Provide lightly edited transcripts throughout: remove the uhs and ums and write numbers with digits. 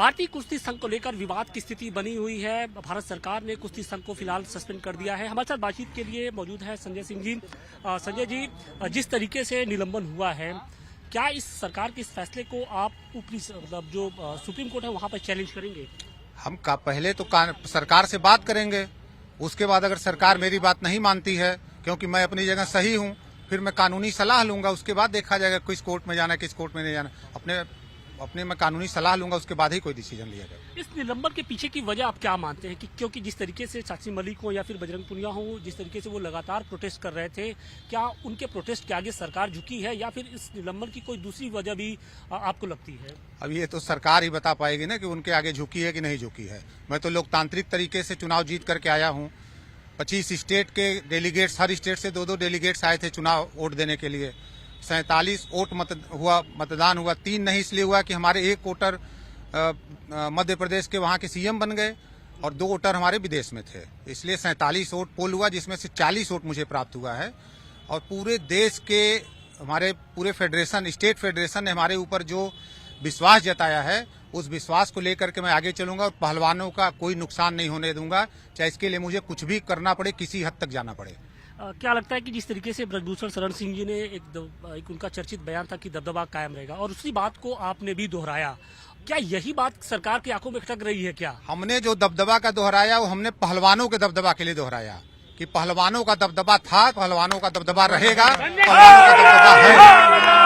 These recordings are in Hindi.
भारतीय कुश्ती संघ को लेकर विवाद की स्थिति बनी हुई है। भारत सरकार ने कुश्ती संघ को फिलहाल सस्पेंड कर दिया है। हमारे साथ बातचीत के लिए मौजूद है संजय सिंह जी। संजय जी, जिस तरीके से निलंबन हुआ है, क्या इस सरकार के इस फैसले को आप ऊपरी मतलब जो सुप्रीम कोर्ट है वहां पर चैलेंज करेंगे? हम पहले तो सरकार से बात करेंगे, उसके बाद अगर सरकार मेरी बात नहीं मानती है, क्योंकि मैं अपनी जगह सही हूं, फिर मैं कानूनी सलाह लूंगा। उसके बाद देखा जाएगा किस कोर्ट में जाना है, किस कोर्ट में नहीं जाना। अपने मैं कानूनी सलाह लूंगा, उसके बाद ही कोई डिसीजन लिया जाएगा। इस निलंबन के पीछे की वजह आप क्या मानते हैं? कि क्योंकि जिस तरीके से साक्षी मलिक हो या फिर बजरंग पुनिया हो, जिस तरीके से वो लगातार प्रोटेस्ट कर रहे थे, क्या उनके प्रोटेस्ट के आगे सरकार झुकी है या फिर इस निलंबन की कोई दूसरी वजह भी आपको लगती है? अब ये तो सरकार ही बता पाएगी ना कि उनके आगे झुकी है कि नहीं झुकी है। मैं तो लोकतांत्रिक तरीके से चुनाव जीत करके आया हूँ। 25 स्टेट के डेलीगेट्स, हर स्टेट से 2-2 डेलीगेट्स आए थे चुनाव वोट देने के लिए। 47 वोट मतदान हुआ। 3 नहीं इसलिए हुआ कि हमारे एक वोटर मध्य प्रदेश के वहां के सीएम बन गए और 2 वोटर हमारे विदेश में थे, इसलिए 47 वोट पोल हुआ, जिसमें से 40 वोट मुझे प्राप्त हुआ है। और पूरे देश के हमारे पूरे फेडरेशन, स्टेट फेडरेशन ने हमारे ऊपर जो विश्वास जताया है, उस विश्वास को लेकर के मैं आगे चलूंगा और पहलवानों का कोई नुकसान नहीं होने दूंगा, चाहे इसके लिए मुझे कुछ भी करना पड़े, किसी हद तक जाना पड़े। क्या लगता है कि जिस तरीके से ब्रजभूषण शरण सिंह जी ने एक उनका चर्चित बयान था कि दबदबा कायम रहेगा, और उसी बात को आपने भी दोहराया, क्या यही बात सरकार की आंखों में खटक रही है? क्या हमने जो दबदबा का दोहराया वो हमने पहलवानों के दबदबा के लिए दोहराया कि पहलवानों का दबदबा था, पहलवानों का दबदबा रहेगा, पहलवानों का दबदबा है।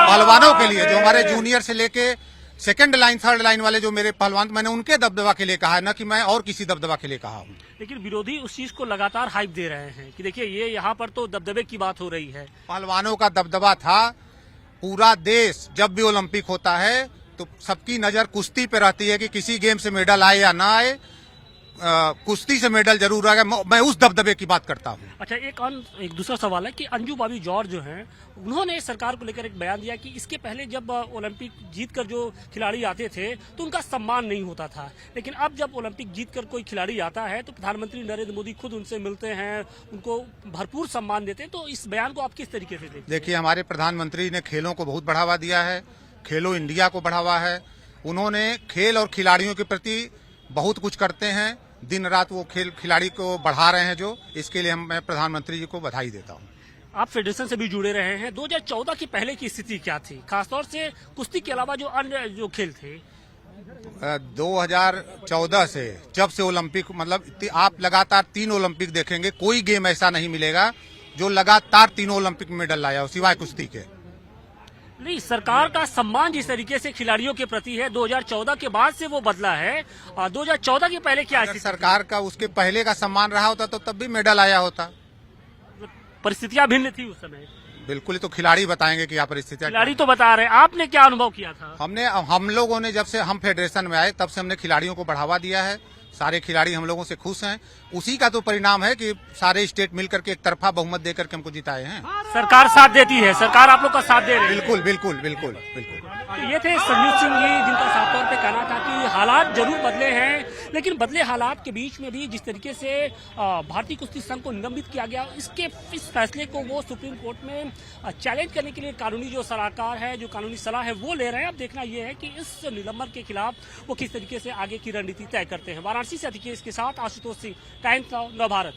पहलवानों के लिए जो हमारे जूनियर से लेके सेकंड लाइन, थर्ड लाइन वाले जो मेरे पहलवान, मैंने उनके दबदबा के लिए कहा है, न कि मैं और किसी दबदबा के लिए कहा हूँ। लेकिन विरोधी उस चीज को लगातार हाइप दे रहे हैं कि देखिए ये यहाँ पर तो दबदबे की बात हो रही है। पहलवानों का दबदबा था। पूरा देश जब भी ओलंपिक होता है तो सबकी नजर कुश्ती पे रहती है कि किसी गेम से मेडल आए या ना आए, कुश्ती से मेडल जरूर आएगा। मैं उस दबदबे की बात करता हूँ। अच्छा, एक दूसरा सवाल है कि अंजू बॉबी जॉर्ज जो हैं, उन्होंने सरकार को लेकर एक बयान दिया कि इसके पहले जब ओलंपिक जीतकर जो खिलाड़ी आते थे तो उनका सम्मान नहीं होता था, लेकिन अब जब ओलंपिक जीतकर कोई खिलाड़ी आता है तो प्रधानमंत्री नरेंद्र मोदी खुद उनसे मिलते हैं, उनको भरपूर सम्मान देते हैं। तो इस बयान को आप किस तरीके से देखते हैं? देखिए, हमारे प्रधानमंत्री ने खेलों को बहुत बढ़ावा दिया है, खेलो इंडिया को बढ़ावा है। उन्होंने खेल और खिलाड़ियों के प्रति बहुत कुछ करते हैं। दिन रात वो खिलाड़ी को बढ़ा रहे हैं, जो इसके लिए मैं प्रधानमंत्री जी को बधाई देता हूं। आप फेडरेशन से भी जुड़े रहे हैं। 2014 के पहले की स्थिति क्या थी, खासतौर से कुश्ती के अलावा जो अन्य जो खेल थे? 2014 से जब से ओलंपिक, मतलब आप लगातार 3 ओलंपिक देखेंगे, कोई गेम ऐसा नहीं मिलेगा जो लगातार 3 ओलंपिक में मेडल लाया हो सिवाय कुश्ती के। नहीं, सरकार का सम्मान जिस तरीके से खिलाड़ियों के प्रति है 2014 के बाद से वो बदला है। 2014 के पहले क्या अगर सरकार का उसके पहले का सम्मान रहा होता तो तब भी मेडल आया होता। परिस्थितियां भिन्न थी उस समय। बिल्कुल, तो खिलाड़ी बताएंगे कि क्या परिस्थितियां। खिलाड़ी तो बता रहे हैं, आपने क्या अनुभव किया था? हम लोगों ने जब से हम फेडरेशन में आए तब से हमने खिलाड़ियों को बढ़ावा दिया है। सारे खिलाड़ी हम लोगों से खुश हैं। उसी का तो परिणाम है कि सारे स्टेट मिलकर के एक तरफा बहुमत देकर के हमको जिताए हैं। सरकार साथ देती है, सरकार आप लोग का साथ दे रही है। बिल्कुल बिल्कुल बिल्कुल बिल्कुल। ये थे संजय सिंह जी, जिनका साफ तौर पे कहना था कि हालात जरूर बदले हैं, लेकिन बदले हालात के बीच में भी जिस तरीके से भारतीय कुश्ती संघ को निलंबित किया गया, इस फैसले को वो सुप्रीम कोर्ट में चैलेंज करने के लिए कानूनी जो सलाहकार है, जो कानूनी सलाह है, वो ले रहे हैं। अब देखना यह है कि इस निलंबन के खिलाफ वो किस तरीके से आगे की रणनीति तय करते हैं। वाराणसी से अधिकेश के साथ आशुतोष सिंह, टाइम्स नाउ नव भारत।